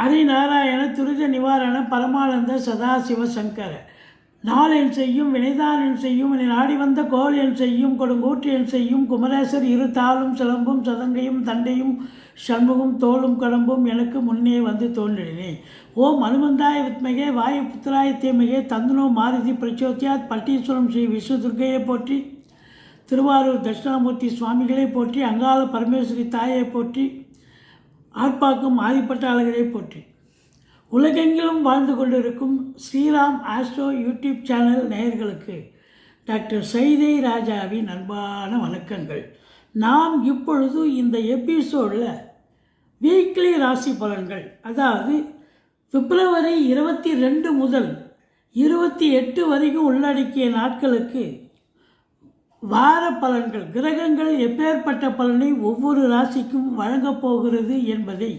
ஹரிநாராயண துரித நிவாரண பரமானந்த சதாசிவ சங்கர நாளென் செய்யும் வினைதான் செய்யும் என நாடி வந்த கோல் என் செய்யும் கொடுங்கூற்று என் செய்யும் குமரேசர் இரு தாளும் சிலம்பும் சதங்கையும் தண்டையும் சண்முகம் தோளும் கடம்பும் எனக்கு முன்னே வந்து தோன்றினே. ஓம் அனுமந்தாய வித்மகே வாயு புத்திராய தீமகே தந்தனோ மாருதி பிரச்சோத்தியாத் பட்டீஸ்வரம் ஸ்ரீ விஷ்ணு துர்க்கையை போற்றி, திருவாரூர் தட்சிணாமூர்த்தி சுவாமிகளை போற்றி, அங்காள பரமேஸ்வரி தாயை போற்றி, ஆர்ப்பாக்கும் ஆதிப்பட்ட அழகரை போற்றி. உலகெங்கிலும் வாழ்ந்து கொண்டிருக்கும் ஸ்ரீராம் ஆஸ்ட்ரோ யூடியூப் சேனல் நேயர்களுக்கு டாக்டர் சைதை ராஜாவின் அன்பான வணக்கங்கள். நாம் இப்பொழுது இந்த எபிசோடில் வீக்லி ராசி பலன்கள், அதாவது பிப்ரவரி 22 முதல் 28 வரைக்கும் உள்ளடக்கிய நாட்களுக்கு வார பலன்கள், கிரகங்கள் எப்பேற்பட்ட பலனை ஒவ்வொரு ராசிக்கும் வழங்கப் போகிறது என்பதை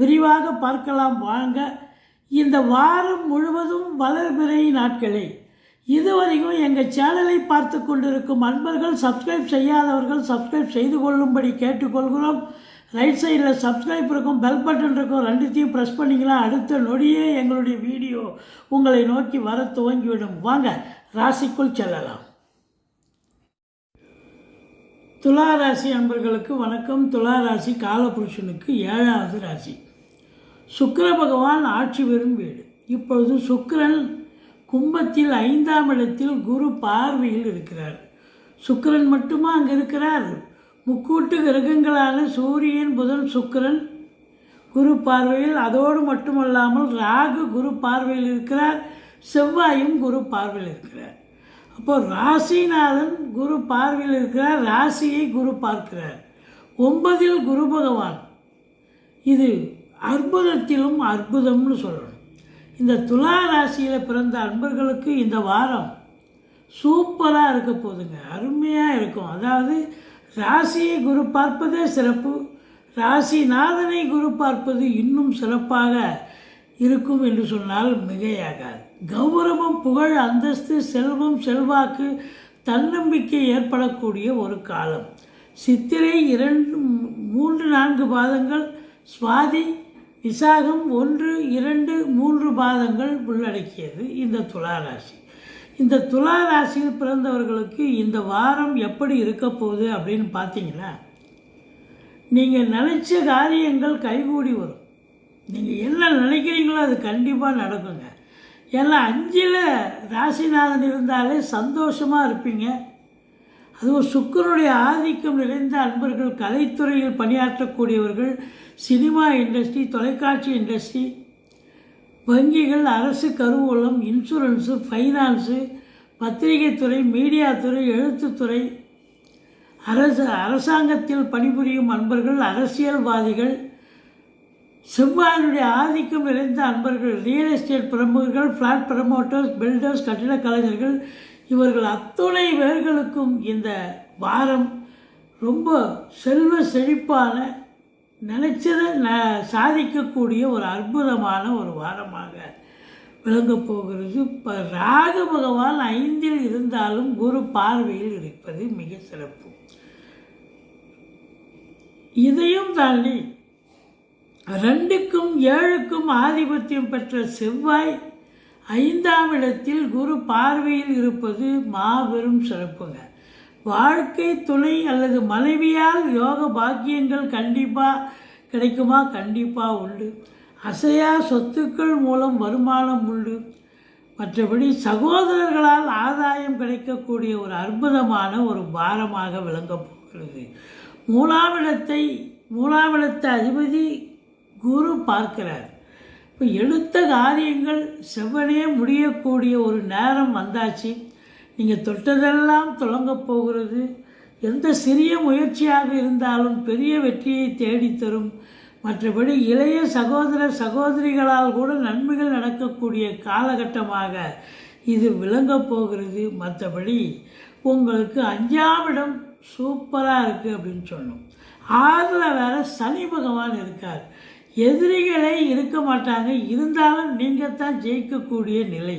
விரிவாக பார்க்கலாம். வாங்க. இந்த வாரம் முழுவதும் வளர்பிறை நாட்களே. இதுவரைக்கும் எங்கள் சேனலை பார்த்து கொண்டிருக்கும் அன்பர்கள், சப்ஸ்கிரைப் செய்யாதவர்கள் சப்ஸ்கிரைப் செய்து கொள்ளும்படி கேட்டுக்கொள்கிறோம். ரைட் சைடில் சப்ஸ்கிரைப் இருக்கும், பெல் பட்டன் இருக்கும், ரெண்டுத்தையும் ப்ரெஸ் பண்ணிங்கன்னா அடுத்த நொடியே எங்களுடைய வீடியோ உங்களை நோக்கி வர துவங்கிவிடும். வாங்க ராசிக்குள் செல்லலாம். துலா ராசி அன்பர்களுக்கு வணக்கம். துலா ராசி காலபுருஷனுக்கு 7வது ராசி. சுக்கிர பகவான் ஆட்சி பெறும் வீடு. இப்பொழுது சுக்கிரன் கும்பத்தில் 5ஆம் இடத்தில் குரு பார்வையில் இருக்கிறார். சுக்கிரன் மட்டுமா அங்கே இருக்கிறார்? முக்கூட்டு கிரகங்களான சூரியன், புதன், சுக்கிரன் குரு பார்வையில். அதோடு மட்டுமல்லாமல் ராகு குரு பார்வையில் இருக்கிறார், செவ்வாயும் குரு பார்வையில் இருக்கிறார். அப்போது ராசிநாதன் குரு பார்வையில் இருக்கிறார், ராசியை குரு பார்க்கிறார். 9இல் குரு பகவான். இது அற்புதத்திலும் அற்புதம்னு சொல்லணும். இந்த துலா ராசியில் பிறந்த அன்பர்களுக்கு இந்த வாரம் சூப்பராக இருக்க போகுதுங்க, அருமையாக இருக்கும். அதாவது ராசியை குரு பார்ப்பதே சிறப்பு, ராசிநாதனை குரு பார்ப்பது இன்னும் சிறப்பாக இருக்கும் என்று சொன்னால் மிகையாகாது. கௌரவம், புகழ், அந்தஸ்து, செல்வம், செல்வாக்கு, தன்னம்பிக்கை ஏற்படக்கூடிய ஒரு காலம். சித்திரை 2, 3, 4 பாதங்கள், சுவாதி, விசாகம் 1, 2, 3 பாதங்கள் உள்ளடக்கியது இந்த துலா ராசி. இந்த துலா ராசியில் பிறந்தவர்களுக்கு இந்த வாரம் எப்படி இருக்க போகுது அப்படின்னு பார்த்தீங்கன்னா, நீங்கள் நினைச்ச காரியங்கள் கைகூடி வரும். நீங்கள் என்ன நினைக்கிறீங்களோ அது கண்டிப்பாக நடக்குங்க. ஏன்னா 5இல் ராசிநாதன் இருந்தாலே சந்தோஷமாக இருப்பீங்க. அதுவும் சுக்கிரனுடைய ஆதிக்கம் நிறைந்த அன்பர்கள், கலைத்துறையில் பணியாற்றக்கூடியவர்கள், சினிமா இண்டஸ்ட்ரி, தொலைக்காட்சி இண்டஸ்ட்ரி, வங்கிகள், அரசு கருவூலம், இன்சூரன்ஸு, ஃபைனான்ஸு, பத்திரிகை துறை, மீடியா துறை, எழுத்துத்துறை, அரசாங்கத்தில் பணிபுரியும் அன்பர்கள், அரசியல்வாதிகள், செவ்வாயினுடைய ஆதிக்கம் நிறைந்த அன்பர்கள், ரியல் எஸ்டேட் பிரமுகர்கள், ஃப்ளாட் ப்ரமோட்டர்ஸ், பில்டர்ஸ், கட்டிடக் கலைஞர்கள், இவர்கள் அத்துணை பேர்களுக்கும் இந்த வாரம் ரொம்ப செல்வ செழிப்பான, நினைச்சதை சாதிக்கக்கூடிய ஒரு அற்புதமான ஒரு வாரமாக விளங்கப் போகிறது. இப்போ ராகு பகவான் 5இல் இருந்தாலும் குரு பார்வையில் இருப்பது மிக சிறப்பு. இதையும் தாண்டி 2க்கும் 7க்கும் ஆதிபத்தியம் பெற்ற செவ்வாய் 5ஆம் இடத்தில் குரு பார்வையில் இருப்பது மாபெரும் சிறப்புங்க. வாழ்க்கை துணை அல்லது மனைவியால் யோக பாக்கியங்கள் கண்டிப்பாக கிடைக்குமா? கண்டிப்பாக உண்டு. அசையா சொத்துக்கள் மூலம் வருமானம் உண்டு. மற்றபடி சகோதரர்களால் ஆதாயம் கிடைக்கக்கூடிய ஒரு அற்புதமான ஒரு வாரமாக விளங்கப் போகிறது. 3ஆம் இடத்தை அதிபதி குரு பார்க்கிறார். இப்போ எடுத்த காரியங்கள் செவ்வனே முடியக்கூடிய ஒரு நேரம் வந்தாச்சு. நீங்கள் தொட்டதெல்லாம் தொடங்கப் போகிறது. எந்த சிறிய முயற்சியாக இருந்தாலும் பெரிய வெற்றியை தேடித்தரும். மற்றபடி இளைய சகோதர சகோதரிகளால் கூட நன்மைகள் நடக்கக்கூடிய காலகட்டமாக இது விளங்கப் போகிறது. மற்றபடி உங்களுக்கு 5ஆம் இடம் சூப்பராக இருக்குது அப்படின்னு சொன்னோம். 6இல் வேறு சனி பகவான் இருக்கார். எதிரிகளே இருக்க மாட்டாங்க, இருந்தாலும் நீங்கள் தான் ஜெயிக்கக்கூடிய நிலை.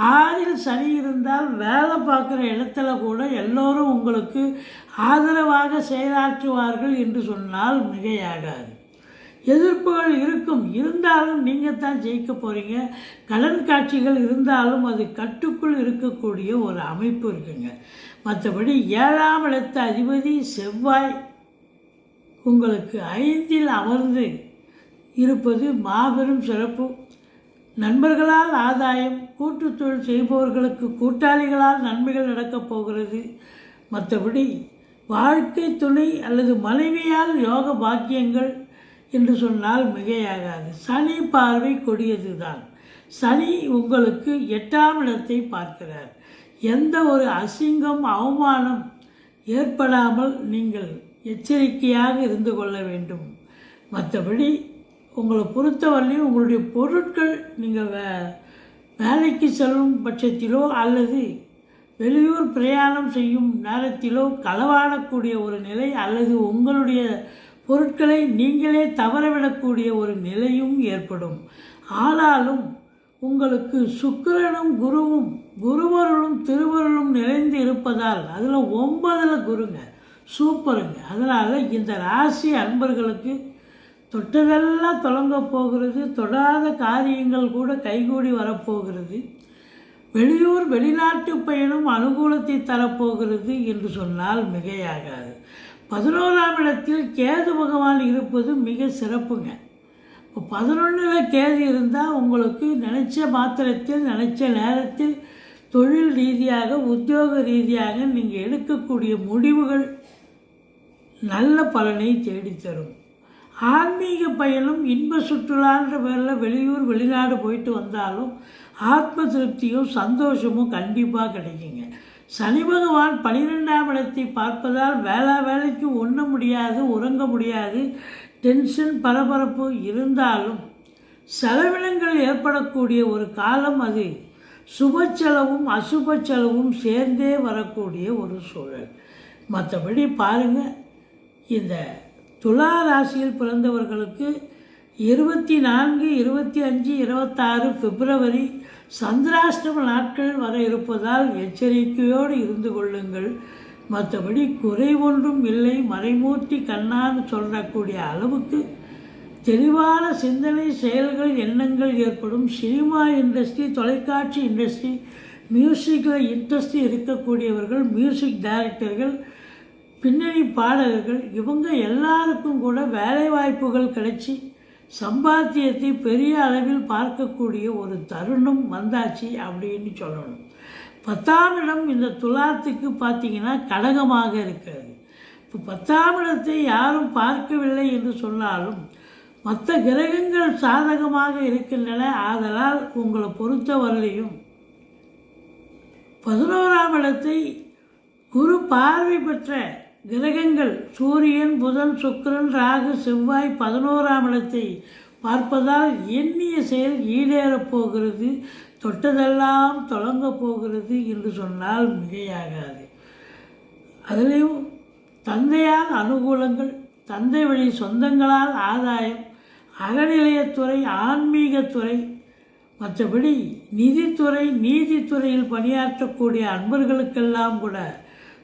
6இல் சனி இருந்தால் வேலை பார்க்குற இடத்துல கூட எல்லோரும் உங்களுக்கு ஆதரவாக செயலாற்றுவார்கள் என்று சொன்னால் மிகையாகாது. எதிர்ப்புகள் இருக்கும், இருந்தாலும் நீங்கள் தான் ஜெயிக்க போகிறீங்க. கடன் காட்சிகள் இருந்தாலும் அது கட்டுக்குள் இருக்கக்கூடிய ஒரு அமைப்பு இருக்குங்க. மற்றபடி 7ஆம் இடத்து அதிபதி செவ்வாய் உங்களுக்கு 5இல் அமர்ந்து இருப்பது மாபெரும் சிறப்பு. நண்பர்களால் ஆதாயம், கூட்டுத்தொழில் செய்பவர்களுக்கு கூட்டாளிகளால் நன்மைகள் நடக்கப் போகிறது. மற்றபடி வாழ்க்கை துணை அல்லது மனைவியால் யோக பாக்கியங்கள் என்று சொன்னால் மிகையாகாது. சனி பார்வை கொடியது தான். சனி உங்களுக்கு 8ஆம் இடத்தை பார்க்கிறார். எந்த ஒரு அசிங்கம் அவமானம் ஏற்படாமல் நீங்கள் எச்சரிக்கையாக இருந்து கொள்ள வேண்டும். மற்றபடி உங்களை பொறுத்தவரையிலும் உங்களுடைய பொருட்கள் நீங்கள் வேலைக்கு செல்லும் பட்சத்திலோ அல்லது வெளியூர் பிரயாணம் செய்யும் நேரத்திலோ களவாடக்கூடிய ஒரு நிலை அல்லது உங்களுடைய பொருட்களை நீங்களே தவறவிடக்கூடிய ஒரு நிலையும் ஏற்படும். ஆனாலும் உங்களுக்கு சுக்கிரனும் குருவும் குருவருளும் திருவருளும் நிறைந்து இருப்பதால் அதில் 9ல் குருங்க, சூப்பருங்க. அதனால் இந்த ராசி அன்பர்களுக்கு தொட்டதெல்லாம் தொடங்க போகிறது. தொடாத காரியங்கள் கூட கைகூடி வரப்போகிறது. வெளியூர் வெளிநாட்டு பயணம் அனுகூலத்தை தரப்போகிறது என்று சொன்னால் மிகையாகாது. 11ஆம் இடத்தில் கேது பகவான் இருப்பது மிக சிறப்புங்க. இப்போ 11ல் கேது இருந்தால் உங்களுக்கு நினச்ச மாத்திரத்தில் நினச்ச நேரத்தில் தொழில் ரீதியாக உத்தியோக ரீதியாக நீங்கள் எடுக்கக்கூடிய முடிவுகள் நல்ல பலனை தேடித்தரும். ஆன்மீக பயணம் இன்ப சுற்றுலான்ற பேரில் வெளியூர் வெளிநாடு போயிட்டு வந்தாலும் ஆத்ம திருப்தியும் சந்தோஷமும் கண்டிப்பாக கிடைக்குங்க. சனி பகவான் 12ஆம் இடத்தை பார்ப்பதால் வேலைக்கு உண்ண முடியாது, உறங்க முடியாது, டென்ஷன் பரபரப்பு இருந்தாலும் செலவினங்கள் ஏற்படக்கூடிய ஒரு காலம். அது சுப செலவும் அசுப செலவும் சேர்ந்தே வரக்கூடிய ஒரு சூழல். மற்றபடி பாருங்கள், இந்த துலா ராசியில் பிறந்தவர்களுக்கு 24, 25, 26 பிப்ரவரி சந்திராஷ்டம நாட்கள் வர இருப்பதால் எச்சரிக்கையோடு இருந்து கொள்ளுங்கள். மற்றபடி குறை ஒன்றும் இல்லை. மறைமூர்த்தி கண்ணான்னு சொல்லக்கூடிய அளவுக்கு தெளிவான சிந்தனை, செயல்கள், எண்ணங்கள் ஏற்படும். சினிமா இண்டஸ்ட்ரி, தொலைக்காட்சி இண்டஸ்ட்ரி, மியூசிக்கில் இன்ட்ரெஸ்ட் இருக்கக்கூடியவர்கள், மியூசிக் டைரக்டர்கள், பின்னணி பாடகர்கள், இவங்க எல்லாருக்கும் கூட வேலைவாய்ப்புகள் கிடைச்சி சம்பாத்தியத்தை பெரிய அளவில் பார்க்கக்கூடிய ஒரு தருணம் வந்தாச்சு அப்படின்னு சொல்லணும். 10ஆம் இடம் இந்த துலாத்துக்கு பார்த்திங்கன்னா கடகமாக இருக்கிறது. இப்போ 10ஆம் இடத்தை யாரும் பார்க்கவில்லை என்று சொன்னாலும் மற்ற கிரகங்கள் சாதகமாக இருக்கின்றன. ஆதலால் உங்களை பொறுத்தவரையிலையும் 11ஆம் இடத்தை குரு பார்வை பெற்ற கிரகங்கள் சூரியன், புதன், சுக்கிரன், ராகு, செவ்வாய் 11ஆம் இடத்தை பார்ப்பதால் எண்ணிய செயல் ஈடேறப் போகிறது. தொட்டதெல்லாம் தொடங்கப் போகிறது என்று சொன்னால் மிகையாகாது. அதிலையும் தந்தையால் அனுகூலங்கள், தந்தை வழி சொந்தங்களால் ஆதாயம், அறநிலையத்துறை, ஆன்மீகத்துறை, மற்றபடி நிதித்துறை, நீதித்துறையில் பணியாற்றக்கூடிய அன்பர்களுக்கெல்லாம் கூட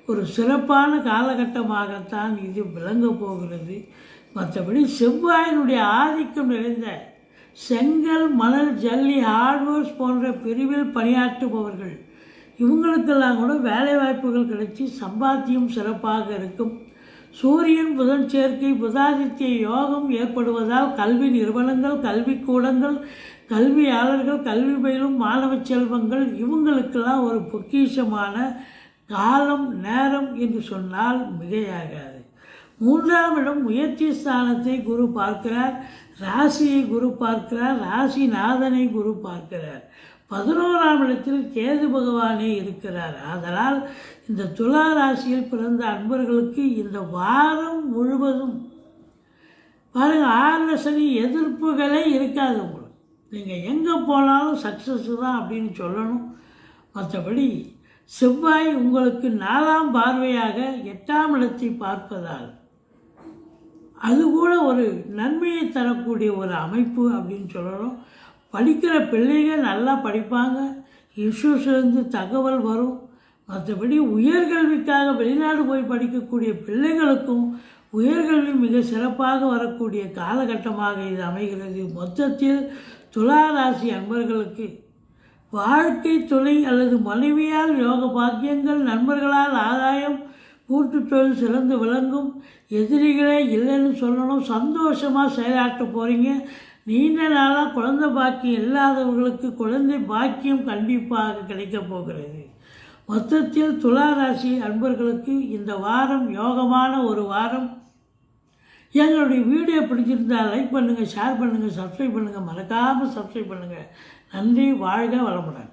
ஒரு சிறப்பான காலகட்டமாகத்தான் இது விளங்க போகிறது. மற்றபடி செவ்வாயினுடைய ஆதிக்கம் நிறைந்த செங்கல், மணல், ஜல்லி, ஹார்ட்வேர்ஸ் போன்ற பிரிவில் பணியாற்றுபவர்கள் இவங்களுக்கெல்லாம் கூட வேலைவாய்ப்புகள் கிடைச்சி சம்பாத்தியம் சிறப்பாக இருக்கும். சூரியன் புதன் சேர்க்கை, புதாதித்ய யோகம் ஏற்படுவதால் கல்வி நிறுவனங்கள், கல்விக்கூடங்கள், கல்வியாளர்கள், கல்வி பயிலும் மாணவ செல்வங்கள் இவங்களுக்கெல்லாம் ஒரு பொக்கிஷமான காலம், நேரம் என்று சொன்னால் மிகையாகாது. 3ஆம் இடம் முயற்சி ஸ்தானத்தை குரு பார்க்கிறார். ராசியை குரு பார்க்கிறார். ராசிநாதனை குரு பார்க்கிறார். 11ஆம் இடத்தில் கேது பகவானே இருக்கிறார். அதனால் இந்த துலா ராசியில் பிறந்த அன்பர்களுக்கு இந்த வாரம் முழுவதும் பாருங்கள், 6 சனி எதிர்ப்புகளே இருக்காது. உங்களுக்கு நீங்கள் எங்கே போனாலும் சக்ஸஸ் தான் அப்படின்னு சொல்லணும். மற்றபடி செவ்வாய் உங்களுக்கு 4ஆம் பார்வையாக 8ஆம் இடத்தை பார்ப்பதால் அது கூட ஒரு நன்மையை தரக்கூடிய ஒரு அமைப்பு அப்படின்னு சொல்லணும். படிக்கிற பிள்ளைகள் நல்லா படிப்பாங்க, இஷ்யூஸ்லேருந்து தகவல் வரும். மற்றபடி உயர்கல்விக்காக வெளிநாடு போய் படிக்கக்கூடிய பிள்ளைகளுக்கும் உயர்கல்வி மிக சிறப்பாக வரக்கூடிய காலகட்டமாக இது அமைகிறது. மொத்தத்தில் துலா ராசி அன்பர்களுக்கு வாழ்க்கை துணை அல்லது மனைவியால் யோக பாக்கியங்கள், நண்பர்களால் ஆதாயம், கூட்டுத்தொழில் சிறந்து விளங்கும், எதிரிகளே இல்லைன்னு சொல்லணும், சந்தோஷமாக செயலாற்ற போகிறீங்க. நீண்ட நாளாக குழந்தை பாக்கியம் இல்லாதவர்களுக்கு குழந்தை பாக்கியம் கண்டிப்பாக கிடைக்கப் போகிறது. மொத்தத்தில் துலா ராசி அன்பர்களுக்கு இந்த வாரம் யோகமான ஒரு வாரம். எங்களுடைய வீடியோ பிடிச்சிருந்தால் லைக் பண்ணுங்கள், ஷேர் பண்ணுங்கள், சப்ஸ்கிரைப் பண்ணுங்கள், மறக்காமல் சப்ஸ்கிரைப் பண்ணுங்கள். நன்றி. வாழ்க வளமுடன்.